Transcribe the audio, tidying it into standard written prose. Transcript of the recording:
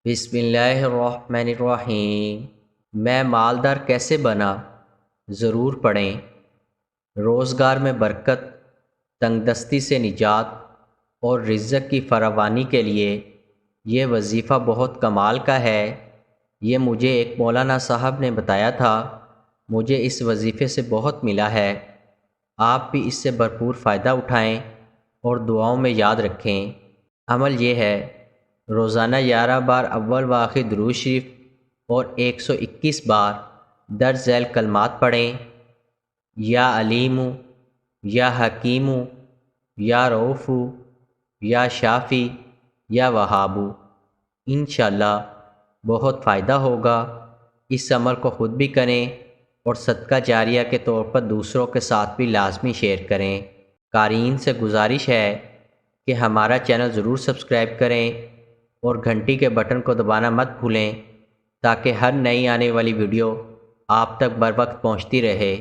بسم اللہ الرحمن الرحیم۔ میں مالدار کیسے بنا؟ ضرور پڑھیں۔ روزگار میں برکت، تنگ دستی سے نجات اور رزق کی فراوانی کے لیے یہ وظیفہ بہت کمال کا ہے۔ یہ مجھے ایک مولانا صاحب نے بتایا تھا۔ مجھے اس وظیفے سے بہت ملا ہے۔ آپ بھی اس سے بھرپور فائدہ اٹھائیں اور دعاؤں میں یاد رکھیں۔ عمل یہ ہے: روزانہ 11 بار اول و آخر درود شریف اور 121 بار درج ذیل کلمات پڑھیں: یا علیمو، یا حکیمو، یا رؤوفو، یا شافی، یا وہابو۔ انشاءاللہ بہت فائدہ ہوگا۔ اس عمل کو خود بھی کریں اور صدقہ جاریہ کے طور پر دوسروں کے ساتھ بھی لازمی شیئر کریں۔ قارئین سے گزارش ہے کہ ہمارا چینل ضرور سبسکرائب کریں اور گھنٹی کے بٹن کو دبانا مت بھولیں تاکہ ہر نئی آنے والی ویڈیو آپ تک بر وقت پہنچتی رہے۔